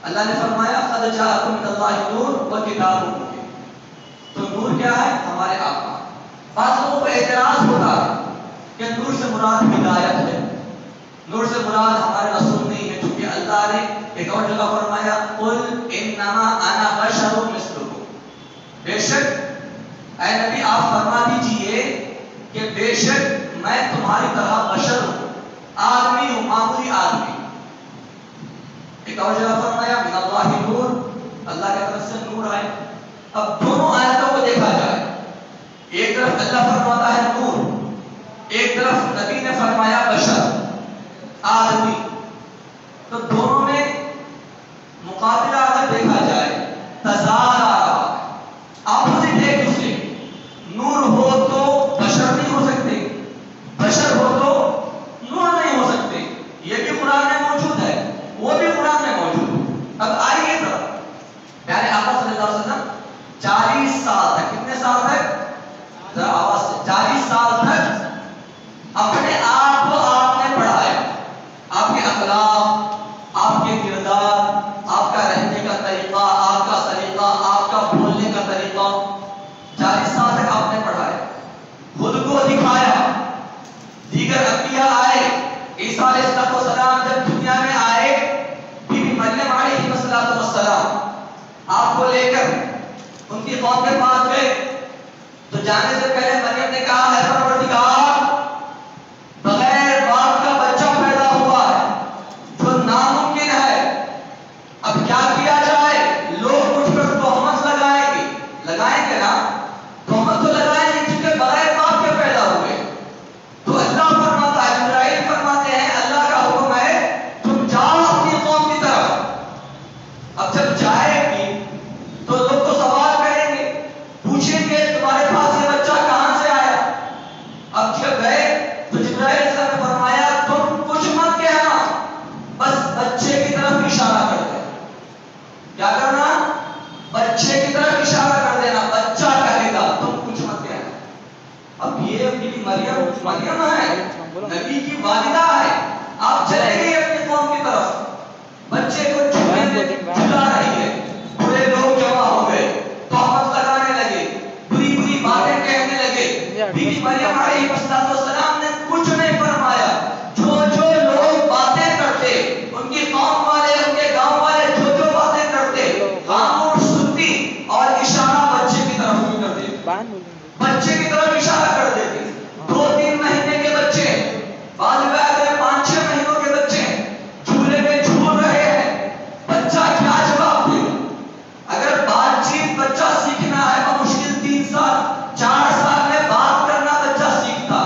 اللہ نے فرمایا قد جاءکم من اللہ نور و کتاب مبین. تو نور کیا ہے؟ ہمارے آقا. بعض لوگوں کو اعتراض ہوتا ہے کہ نور سے مراد ہدایت ہے، نور سے مراد ہمارے رسول نہیں ہے، چونکہ اللہ نے ایک اور جگہ فرمایا قل انما انا بشر مثلکم. بے شک اے نبی آپ فرما دیجئے کہ بے شک میں تمہاری طرح بشر ہوں، آدمی ہوں، معمولی آدمی. ایک اور جگہ فرمایا من اللہ نور، اللہ کی طرف سے نور ہے. اب دونوں آیتوں کو دیکھا جائے، ایک طرف اللہ فرماتا ہے نور، ایک طرف نبی نے فرمایا بشر، آدمی. تو دونوں میں مقابلہ اگر دیکھا جائے تضاد آ رہا ہے، اپوزٹ ایک دوسرے. نور ہو تو بشر نہیں ہو سکتے، بشر ہو تو نور نہیں ہو سکتے. یہ بھی قرآن میں موجود ہے، وہ بھی قرآن میں موجود ہے. اب آئیے ذرا پیارے آقا صلی اللہ علیہ وسلم 40 سال تک، کتنے سال تک؟ ذرا آواز سے، 40 سال تک اپنے آپ کو آپ نے پڑھایا. آپ کے اخلاق، آپ کے کردار، آپ کا رہنے کا طریقہ، آپ کا سلیقہ، آپ کا بولنے کا طریقہ، 40 سال تک آپ نے پڑھایا، خود کو دکھایا. دیگر انبیاء آئے، عیسیٰ علیہ السلام جب دنیا میں آئے، بی بی مریم علیہ السلام آپ کو لے کر ان کی قوم کے پاس گئے، تو جانے سے پہلے مریم نے کہا ہے پروردگار بغیر باپ کا بچہ پیدا ہوا ہے جو ناممکن ہے، اب کیا کیا جائے؟ لوگ مجھ پر تہمت لگائیں گے نا، تہمت تو لگائیں گے کیونکہ بغیر باپ کے پیدا ہوئے. تو اللہ فرماتا ہے، جبرائیل فرماتے ہیں اللہ کا حکم ہے تم جاؤ اپنی قوم کی طرف. اب جب جائے گی تو لوگ تو سوال کریں گے، پوچھیں گے تمہارے پاس یہ بچہ کہاں سے آیا؟ اب جب گئے تو جبرائیل نے فرمایا تم کچھ مت کہنا، بس بچے کی طرف اشارہ کر دینا. کیا کرنا؟ بچے کی طرف اشارہ کر دینا، بچہ کہے گا، تم کچھ مت کہنا. اب یہ مریم ہے، نبی کی والدہ ہے، آپ چلے گئے اپنی قوم کی طرف، بچے کو جھلا رہی ہے، پورے لوگ جمع ہو گئے، تہمت لگانے لگے، بری بری باتیں کہنے لگے. بی بی مریم علیہ السلام نے کچھ نہیں فرمایا. جو جو لوگ باتیں کرتے، ان کی قوم والے، ان کے گاؤں والے جو جو باتیں کرتے، خاموش سنتی اور اشارہ بچے کی طرف کر دیتے، بچے کی طرف اشارہ کر دیتے. 2-3 مہینے کے بچے، بعض بات ہے 5-6 مہینوں کے بچے جھولے میں جھول رہے ہیں، بچہ کیا جواب دے؟ اگر بات چیت بچہ سیکھنا ہے تو مشکل 3 سال 4 سال میں بات کرنا بچہ سیکھتا،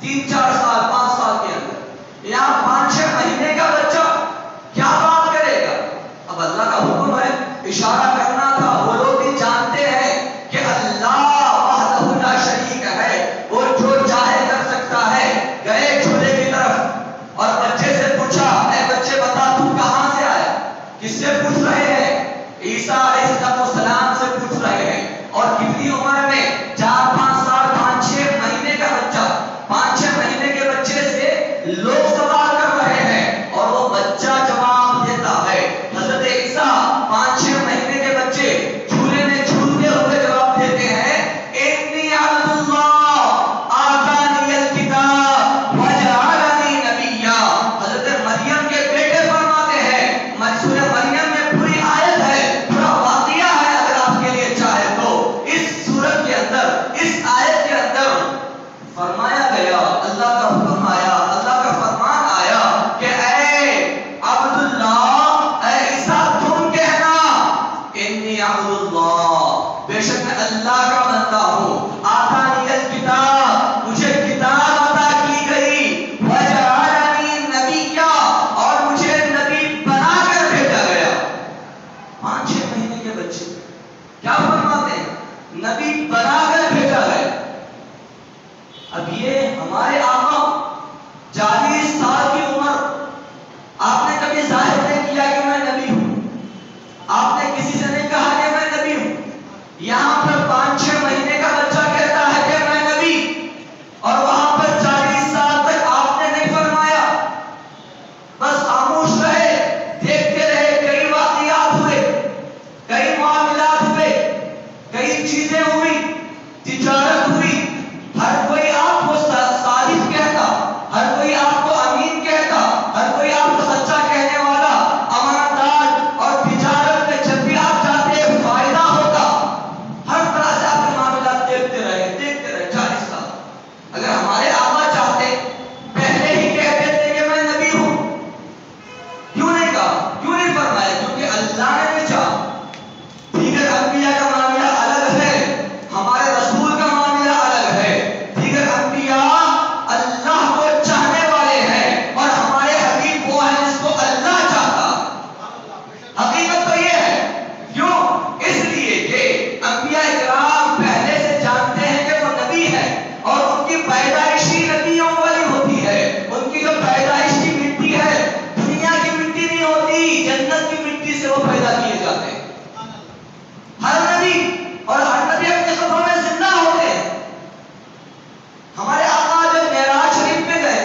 3-4 سال 5 سال کے اندر. یہاں 5-6 مہینے کا بچہ کیا بات کرے گا؟ اب اللہ کا حکم ہے اشارہ کرنا تھا. وہ لوگ بھی جانتے ہیں کہ اللہ وحدہ لا شریک ہے، وہ جو چاہے کر سکتا ہے. گئے جھولے کی طرف اور بچے سے پوچھا اے بچے بتا تو کہاں سے آیا؟ کس سے پوچھ رہے ہیں؟ عیسیٰ علیہ السلام سے پوچھ رہے ہیں. اور کتنی عمر میں؟ 4-5 سال 5-6 مہینے کا بچہ، 5-6 مہینے کے بچے سے لوگ سوال کر رہے ہیں اور وہ بچہ جواب دیتا ہے. حضرت عیسیٰ 5-6 مہینے کے بچے جھولے میں جھولتے ہوئے جواب دیتے ہیں انی عبد اللہ آتانی الکتاب وجعلنی نبیا. حضرت مریم کے بیٹے فرماتے ہیں، سورہ مریم میں پوری آیت ہے، پورا واقعہ ہے، اگر آپ کے لیے چاہے تو اس سورت کے اندر، اس آیت کے اندر فرمایا گیا، اللہ کا حکم آیا، اللہ کا فرمان آیا کہ اے عبداللہ، اے عیسیٰ تم کہنا انی عبداللہ، بے شک میں اللہ کا بندہ ہوں. آتانی الکتاب، مجھے کتاب عطا کی گئی، وجعلنی نبیا، اور مجھے نبی بنا کر بھیجا گیا. 5-6 مہینے کے بچے کیا فرماتے ہیں؟ نبی بنا کر بھیجا گیا. اب یہ ہمارے آقا 40 سال کی عمر، آپ نے کبھی ظاہر نہیں کیا کہ میں نبی ہوں، آپ نے کسی سے نہیں کہا کہ میں نبی ہوں. یہاں پر 5-6 مہینے کا بچہ کہتا ہے کہ میں نبی، اور وہاں پر 40 سال تک آپ نے نہیں فرمایا، بس خاموش رہے، دیکھتے رہے. کئی واقعات اللہ نے نہیں چاہا. دیگر انبیاء کا معاملہ الگ ہے، ہمارے رسول کا معاملہ الگ ہے. دیگر انبیاء اللہ کو چاہنے والے ہیں اور ہمارے حبیب وہ ہیں جس کو اللہ چاہتا. حقیقت تو یہ ہے. کیوں؟ اس لیے کہ انبیاء کرام پہلے سے جانتے ہیں کہ وہ نبی ہے اور ان کی پیدائشی نبیوں والی ہوتی ہے. ان کی جو پیدائش کی مٹی ہے دنیا کی مٹی نہیں ہوتی، جنت کی مٹی سے وہ پیدا کیے جاتے ہیں. ہر نبی اور ہر نبی اپنے قبروں میں زندہ ہوتے ہیں. ہمارے آقا جب معراج شریف میں گئے،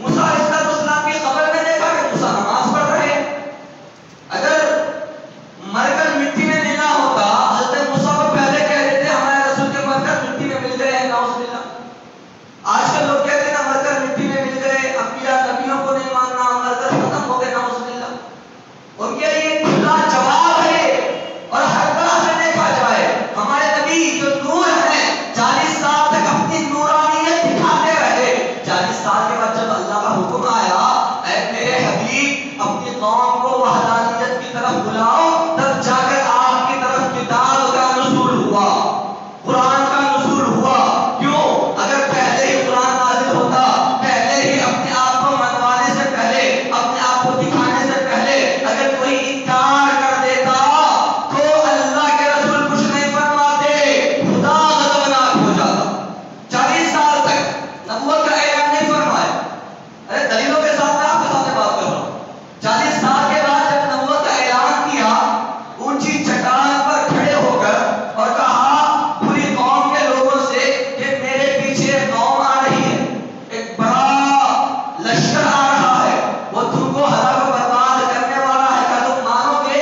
موسیٰ علیہ السلام کی قبر میں دیکھا کہ موسیٰ نماز پڑھ رہے ہیں. اگر مر کر مٹی میں ملنا ہوتا، حضرت موسیٰ کو پہلے کہہ دیتے ہمارے رسول کے مر کر مٹی میں مل گئے ہیں، نعوذ باللہ. آج کل لوگ کہتے ہیں نا مر کر مٹی میں مل گئے، انبیاء نبیوں کو نہیں ماننا، مر کر ختم ہو گئے، نعوذ باللہ. ان کے لیے کھلا جواب ہے. اور ہر طرح سے دیکھا جائے ہمارے نبی جو نور ہیں 40 سال تک اپنی نورانیت دکھاتے رہے. 40 سال کے بعد جب اللہ کا حکم آیا اے میرے حبیب اپنی قوم کو وحدانیت کی طرف بلاؤ، تب جا کر آپ کی طرف کتاب کا نزول ہوا، قرآن کا نزول ہوا. کیوں؟ اگر پہلے ہی قرآن نازل ہوتا، پہلے ہی اپنے آپ کو منوانے سے پہلے، اپنے آپ کو دکھانے سے پہلے اگر کوئی انکار کر دیتا تو اللہ کے رسول کچھ نہیں فرماتے، خدا غضبناک ہو جاتا. 40 سال تک نبوت کا اعلان نہیں فرمایا. ارے دلیلوں کے ساتھ میں آپ کے سامنے بات کر رہا ہوں. 40 سال کے بعد جب نبوت کا اعلان کیا، اونچی چٹان پر کھڑے ہو کر اور کہا پوری قوم کے لوگوں سے کہ میرے پیچھے قوم آ رہی ہے، ایک بڑا لشکر آ رہا ہے، وہ تم کو ہلاک و برباد کرنے والا ہے، کیا تم مانو گے؟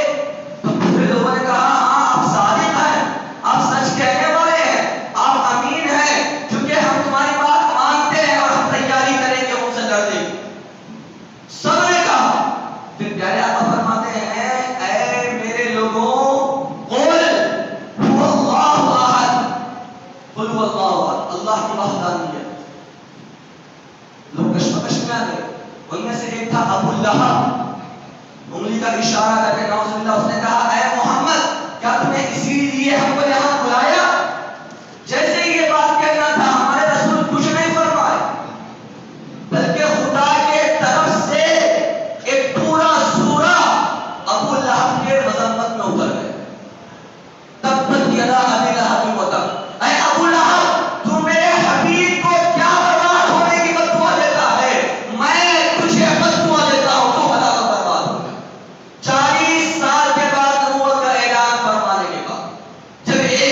تو پورے لوگوں نے کہا ہاں آپ صادق ہیں، آپ سچ کہنے والے ہیں، آپ امین ہیں، چونکہ ہم تمہاری بات مانتے ہیں اور ہم تیاری کریں گے ان سے لڑنے کی. سب نے کہا. پھر پیارے آقا فرماتے ہیں اے میرے لوگوں قل هو اللہ احد، قل هو اللہ احد، اللہ کی وحدانیت. لوگ کشمکش میں آ گئے. ان میں سے ایک تھا ابو لہب، انگلی کا اشارہ کر کے نعوذ باللہ اس نے کہا اے محمد کیا تمہیں اسی لیے ہم کو یہاں بلایا؟ جیسے یہ بات کہنا تھا ہمارے رسول کچھ نہیں فرمائے، بلکہ خدا کے طرف سے ایک پورا سورہ ابو لہب کے مذمت میں اتر گئے. تبت یدا ابی لہب وتب، اے ابو لہب تو میرے حبیب کو کیا برباد ہونے کی بددعا دیتا ہے، میں تجھے بددعا دیتا ہوں تو ہلاک و برباد ہو جائے. 40 سال کے بعد نبوت کا اعلان فرمانے کے بعد جب ایک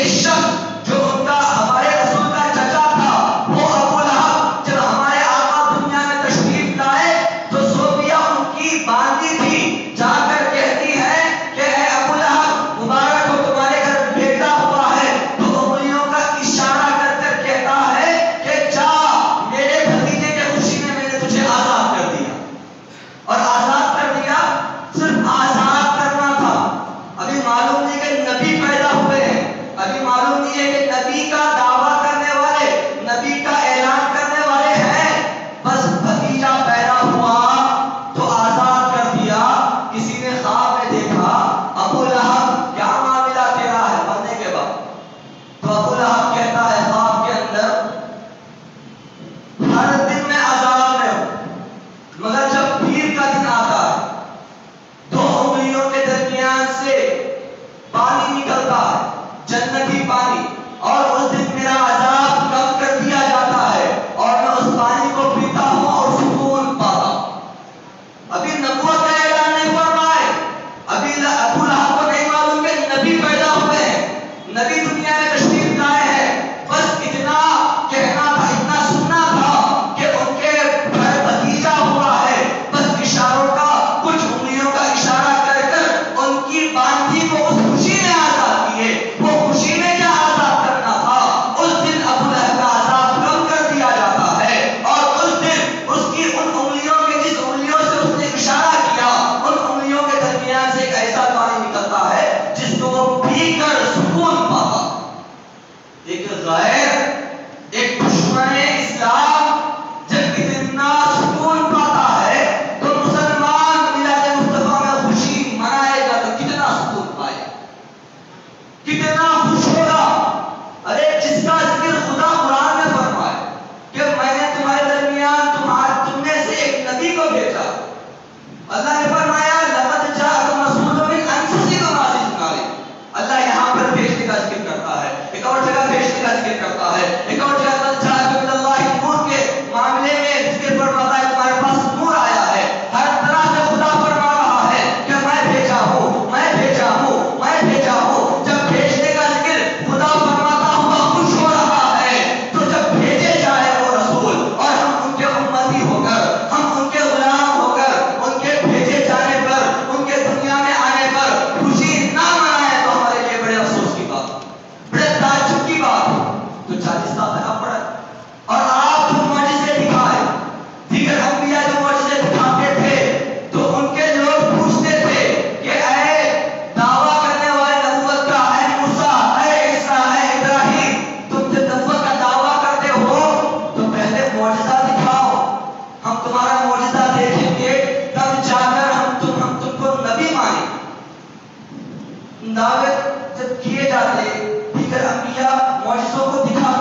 دعوے جب کیے جاتے دیگر انبیاء معجزوں کو دکھا،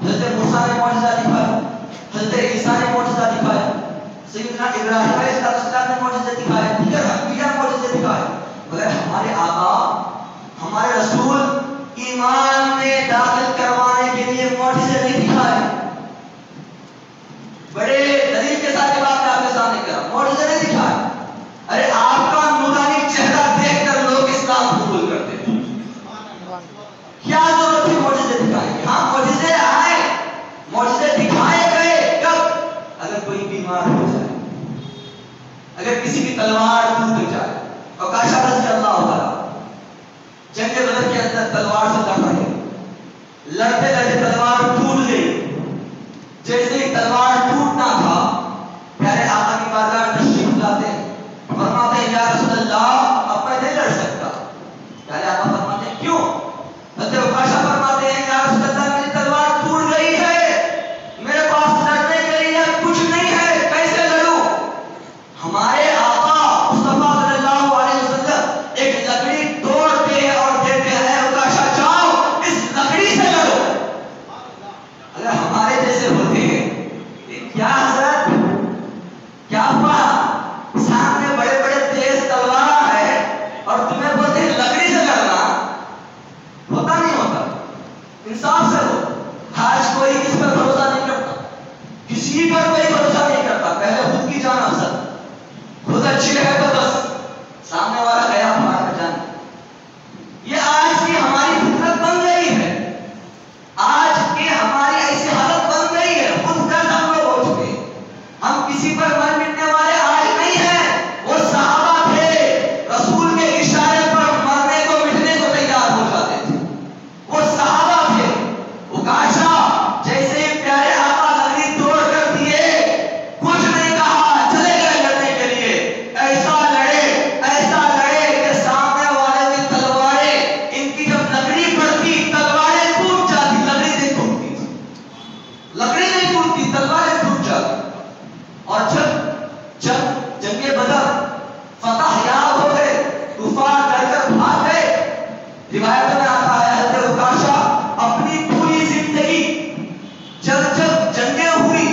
حضرت موسیٰ نے معجزہ دکھایا، حضرت عیسیٰ نے معجزہ دکھایا، سیدنا ابراہیم علیہ السلام نے معجزے دکھائے، دیگر انبیاء معجزے دکھائے، مگر ہمارے آقا ہمارے رسول ایمان میں داخل کروانے کے لیے معجزے نہیں دکھائے. بڑے دلیل کے ساتھ بات میں آپ کے سامنے کرا، معجزے نہیں دکھائے. ارے آپ کا نورانی چہرہ دیکھ کر لوگ اسلام قبول کرتے ہیں. کیا ضرورت ہے معجزے دکھائیں گے؟ ہاں معجزے آئے، معجزے دکھائے گئے کب؟ اگر کوئی بیمار ہو جائے، اگر کسی کی تلوار ٹوٹ جائے. عکاشہ رضی اللہ عنہ جنگ بدر کے اندر تلوار سے لڑ رہے، لڑتے لڑتے تلوار ٹوٹ گئی. جیسے ہی تلوار ٹوٹنا تھا، پیارے آقا کی بارگاہ میں تشریف لاتے ہیں، فرماتے ہیں یا رسول اللہ اب میں نہیں لڑ سکتا. پیارے آقا فرماتے ہیں کیوں؟ حضرت عکاشہ فرماتے ہیں یا رسول اللہ میری تلوار ٹوٹ گئی ہے، میرے پاس لڑنے کے لیے کچھ نہیں ہے، کیسے لڑوں؟ ہمارے آقا مصطفیٰ صلی اللہ علیہ وسلم ایک لکڑی توڑتے ہیں اور دیتے ہیں، عکاشہ جاؤ اس لکڑی سے لڑو. اگر ہمارے جیسے ہوتے ہیں کیا حضرت کیا ہوا؟ سامنے بڑے بڑے تیز تلوار ہے اور تمہیں بولتے ہیں لکڑی سے لڑنا، ہوتا نہیں ہوتا؟ انصاف سے ہو. آج کوئی اس پر بھروسہ نہیں کرتا، کسی پر کوئی بھروسہ نہیں کرتا. پہلے خود کی جان افضل، خود اچھی رہے تو بس سامنے والا گیا ہمارا جان. یہ آج کی ہماری فطرت بن گئی ہے، آج کی ہماری ایسی حالت بن گئی ہے. خود غرض ہم لوگ ہو چکے ہیں، ہم کسی پر مر مٹنے والے آج نہیں ہیں. وہ صحابہ تھے رسول کے اشارے پر مرنے کو مٹنے کو تیار ہو جاتے تھے، وہ صحابہ تھے. عکاشہ جیسے ہی پیارے آقا لکڑی توڑ کر دیے، کچھ نہیں کہا، چلے گئے لڑنے کے لیے. ایسا لڑے کہ سامنے والے کی تلواریں، ان کی جب لکڑی پڑتی تلواریں ٹوٹ جاتی. لکڑی نہیں ٹوٹتی، تلواریں ٹوٹ جاتی. اور جب جنگ بدر فتح یاب ہو گئے، کفار ڈر کر بھاگ گئے. روایتوں میں آتا ہے حضرت عکاشہ اپنی پوری زندگی جب جنگیں ہوئی،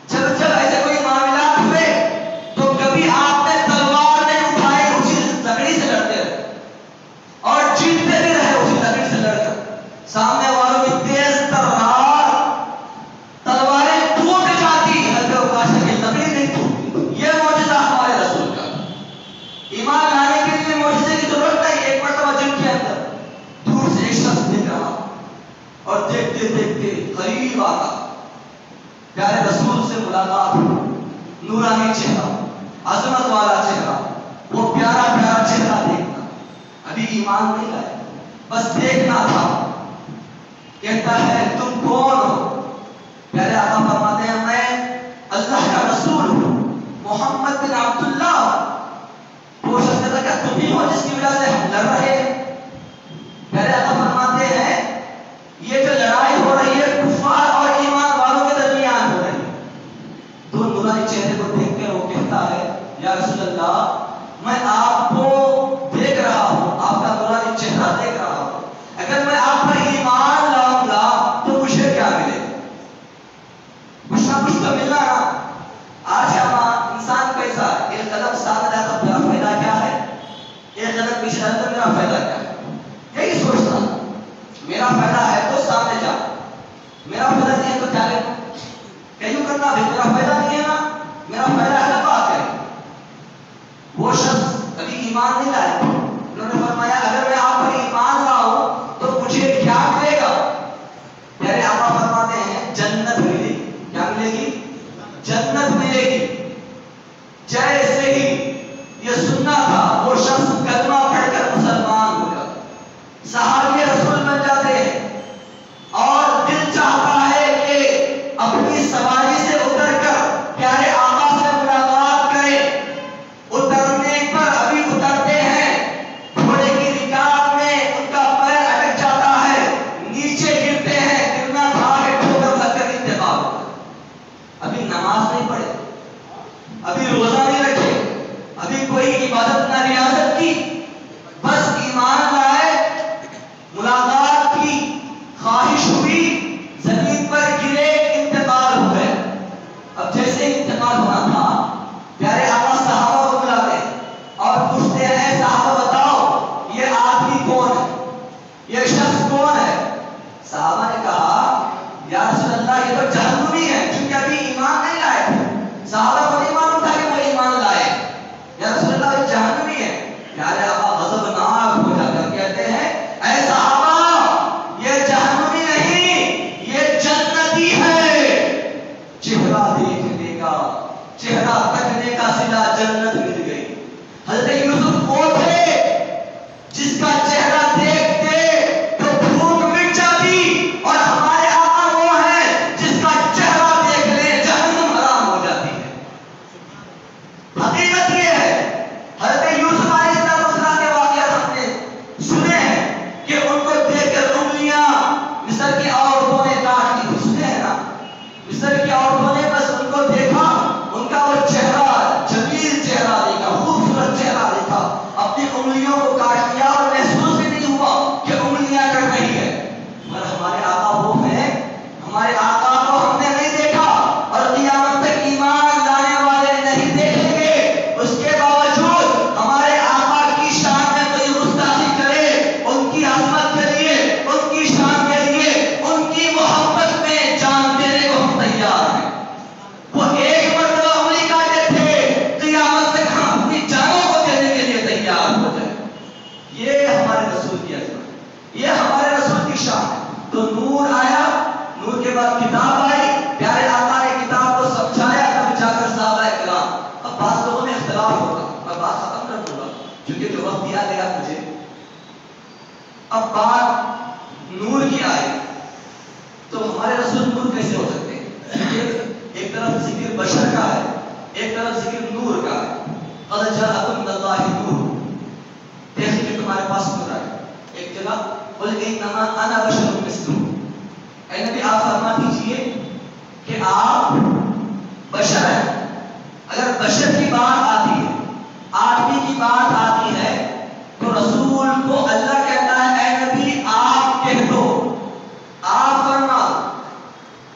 جب ایسے کوئی معاملات ہوئے تو کبھی آپ نے تلوار نہیں اٹھائی، اسی لکڑی سے لڑتے رہے اور جیتتے بھی رہے اسی لکڑی سے لڑ کر. سامنے والوں کی تیز تلوار تلواریں ٹوٹ جاتی، حضرت عکاشہ کی لکڑی نہیں ٹوٹتی. یہ معجزہ ہمارے رسول کا. ایمان لانے کے لیے معجزے کی ضرورت نہیں. ایک مرتبہ جنگ کے اندر دور سے ایک شخص دیکھ رہا اور دیکھتے دیکھتے قریب آتا، پیارے رسول سے ملاقات، نورانی چہرہ، عظمت والا چہرہ، وہ پیارا پیارا چہرہ دیکھنا. ابھی ایمان نہیں لائے، بس دیکھنا تھا. کہتا ہے تم کون ہو؟ پیارے آقا فرماتے ہیں میں اللہ کا رسول ہوں، محمد بن عبداللہ. وہ شخص کہتا کہ تم ہی ہو جس کی وجہ سے ہم لڑ رہے ہیں. پیارے آقا فرماتے ہیں یہ جو لڑائی ہو رہی ہے کفار اور ایمان والوں کے درمیان ہو رہی ہے. تو نورانی چہرے کو دیکھ کر وہ کہتا ہے یا رسول اللہ میں آپ کو دیکھ رہا ہوں، آپ کا نورانی چہرہ دیکھ رہا ہوں، اگر میں آپ پر ایمان لاؤں گا تو مجھے کیا ملے گا؟ کچھ نہ کچھ تو ملنا نا. آج ہم انسان کیسا ہے؟ ایک قدم سامنے جاتا میرا فائدہ کیا ہے، ایک قدم پیچھے جاتا میرا فائدہ کیا ہے. یہی سوچتا میرا فائدہ ہے تو سامنے جا، میرا فائدہ نہیں ہے تو کیا کرنا، کیوں کرنا بھائی؟ میرا فائدہ نہیں ہے نا، میرا فائدہ ہے تو بات ہے. وہ شخص کبھی ایمان نہیں لائے. انہوں نے فرمایا اگر میں آپ پر ایمان لاؤں تو مجھے کیا ملے گا؟ پیارے آقا فرماتے ہیں جنت ملے گی. کیا ملے گی؟ جنت ملے گی. جیسے ہی یہ سننا تھا وہ شخص کلمہ پڑھ کر مسلمان ہو جاتا، صحابی رسول بن جاتے ہیں اور دل چاہتا ہے کہ اپنی سواری سے اتر کر پیارے آقا سے ملاقات کرے. اترنے پر ابھی اترتے ہیں، گھوڑے کی رکاب میں ان کا پیر اٹک جاتا ہے، نیچے گرتے ہیں، گرنا تھا کہ ٹھوکر لگ کر انتقال ہوتا. ابھی نماز نہیں پڑھے، ابھی روزہ نہیں رکھے، ابھی کوئی عبادت پیارے آقا غضبناک ہو جاتے ہیں، کہتے ہیں اے صحابہ یہ جہنمی نہیں یہ جنتی ہے، چہرہ دیکھنے کا چہرہ تکنے کا صلہ جنت مل گئی۔ حضرت یوسف وہ تھے جس کا چہرہ دیکھتے تو بھوک مٹ جاتی، اور ہمارے آقا وہ ہیں جس کا چہرہ دیکھ لے جہنم حرام ہو جاتی ہے۔ حقیقت یہ ہے حضرت یوسف علیہ السلام کے واقعات ہم نے سنے ہیں کہ ان کو دیکھ کر انگلیاں مصر کی عورتوں نے کاٹ لی تھی، سنے ہیں نا؟ مصر کی عورتوں نے بس ان کو دیکھا، ان کا وہ چہرہ جمیل چہرہ دیکھا، خوبصورت چہرہ دیکھا، اپنی انگلیوں کو کاٹ لیا اور محسوس بھی نہیں ہوا کہ انگلیاں کٹ رہی ہے۔ مگر ہمارے آقا وہ ہیں، ہمارے آقا کو ہم نے نہیں دیکھا اور قیامت تک ایمان لانے والے نہیں دیکھیں گے، اس کے باوجود ہمارے آقا کی شان میں کوئی گستاخی کرے، ان کی عظمت کے لیے، ان کی شان کے لیے، ان کی محبت میں جان دینے کو ہم تیار ہیں۔ وہ ایک مرتبہ انگلی کاٹے تھے، قیامت تک ہم اپنی جانوں کو دینے کے لیے تیار ہو جائیں۔ یہ ہمارے رسول کی عظمت، یہ ہمارے رسول کی شان ہے۔ تو نور آیا، نور کے بعد کتاب آئی، پیارے آقا نے کتاب کو سمجھایا، تب جا کر صحابہ کرام۔ اب بعض لوگوں میں اختلاف ہوگا، میں بات ختم کر دوں گا کیونکہ جو وقت دیا گیا مجھے۔ اب بات نور کی آئی تو ہمارے رسول نور کیسے ہو سکتے ہیں؟ ایک طرف ذکر بشر کا ہے، ایک طرف ذکر نور کا ہے۔ قد جاءکم من اللہ نور، دیکھیں کہ تمہارے پاس نور ہے۔ ایک جگہ قل انما انا بشر مثلکم، اے نبی آپ فرما دیجئے کہ آپ بشر ہیں۔ اگر بشر کی بات آتی ہے، آدمی کی بات آتی ہے تو رسول کو اللہ کہتا ہے اے نبی آپ کہہ دو، آپ فرما۔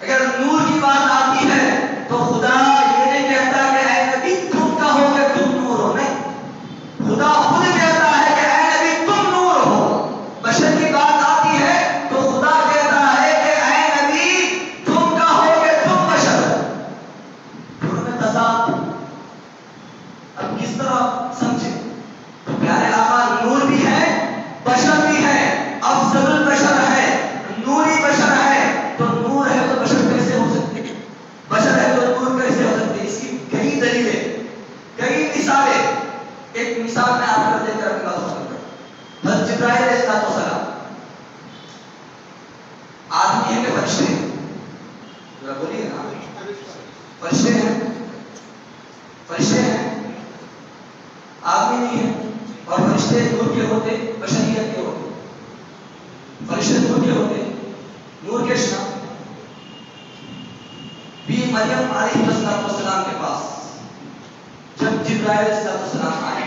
اگر نور کی بات آتی ہے تو خدا یہ نہیں کہتا کہ اے نبی تم کہو کہ تم نور ہو، نہیں، خدا خود کہتا ہے کہ اے نبی تم نور ہو۔ بشر کی بات آتی ہے تو خدا کہتا ہے کہ اے نبی تم کہو کہ تم بشر ہو۔ دونوں میں تضاد، اب کس طرح سمجھے؟ تو پیارے آقا نور بھی ہے، بشر بھی ہے، افضل البشر ہے، نوری بشر ہے۔ تو نور ہے تو بشر کیسے ہو سکتے، بشر ہے تو نور کیسے ہو سکتے؟ اس کی کئی دلیلیں، کئی مثالیں۔ ایک مثال میں آپ کو دے کر اپنی بات ختم کرتا ہوں۔ حضرت جبرائیل علیہ السلام آدمی ہے کہ فرشتے ہیں؟ ذرا بولیے نا، فرشتے ہیں، فرشتے ہیں، آدمی نہیں ہے۔ اور فرشتے نور کے ہوتے، بشریت کے ہوتے، فرشتے نور کے ہوتے، نور کے شان۔ بی مریم علیہ السلام کے پاس جب جبرائیل علیہ السلام آئے،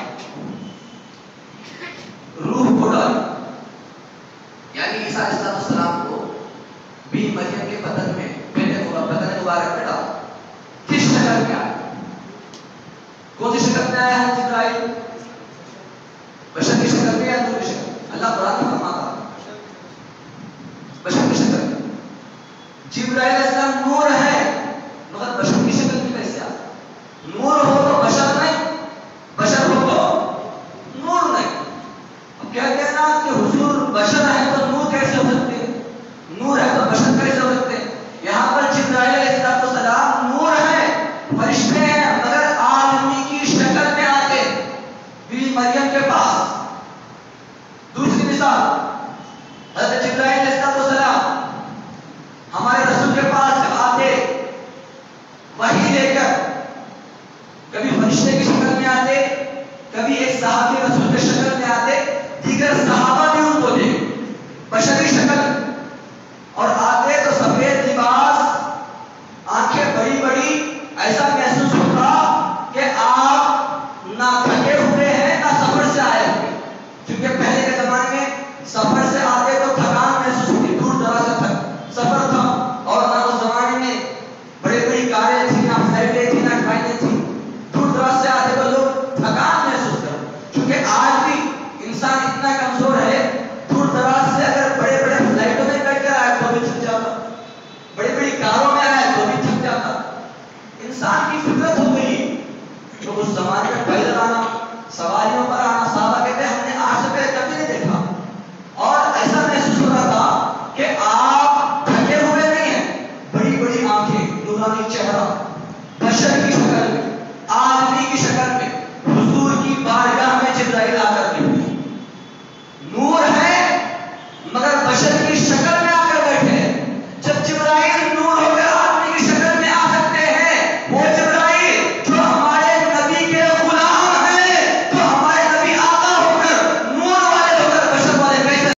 روح کو ڈالا، یعنی عیسیٰ علیہ السلام کو بی مریم کے بدن میں، بدن مبارک میں ڈالا۔ کس شکل میں آیا؟ کون سی شکل میں آیا ہے جبرائیل؟ بشر کی شکل میں یا نور کی شکل؟ اللہ قرآن میں فرماتا بشر کی شکل میں۔ جبرائیل علیہ السلام نور ہے مگر بشر کی شکل میں کیسے آتا؟ نور ہو تو بشر نہیں، بشر ہو تو نور نہیں۔ اب کہتے ہیں نا کہ حضور بشر ہے تو نور کیسے ہو سکتے ہیں، نور ہے تو بشر کیسے ہو سکتے ہیں؟ یہاں پر جبرائیل علیہ السلام نور ہے، فرشتے ہیں، مگر آدمی کی شکل میں آتے بی مریم کے پاس۔ دوسری مثال، حضرت جبرائیل علیہ السلام ہمارے رسول کے پاس جب آتے وحی لے کر، کبھی فرشتے کی شکل میں آتے، کبھی ایک صحابی رسول کی شکل میں آتے، دیگر صحابہ بھی ان کو دیکھ بشری شکل، اور آتے تو سفید لباس، آنکھیں بڑی بڑی، ایسا محسوس ہوتا کہ آپ نہ تھکے ہوئے ہیں نہ سفر سے آئے ہوئے، کیونکہ پہلے کے زمانے میں سفر سے آتے تو تھکان محسوس ہوتی، دور دراز سے سفر تھا، اور نہ اس زمانے میں بڑی بڑی کاریں تھیں، نہ فلائٹیں تھیں، نہ ٹرینیں تھیں، دور دراز سے آتے تو لوگ تھکان محسوس کرتے۔ کیونکہ آج بھی انسان اتنا کمزور ہے، دور دراز سے اگر بڑے بڑے فلائٹوں میں بیٹھ کر آئے تو بھی تھک جاتا، بڑی بڑی کاروں میں آئے تو بھی تھک جاتا۔ انسان کی فطرت ہو گئی، تو اس زمانے میں پیدل آنا، سواریوں پر آنا، صحابہ نورانی چہرہ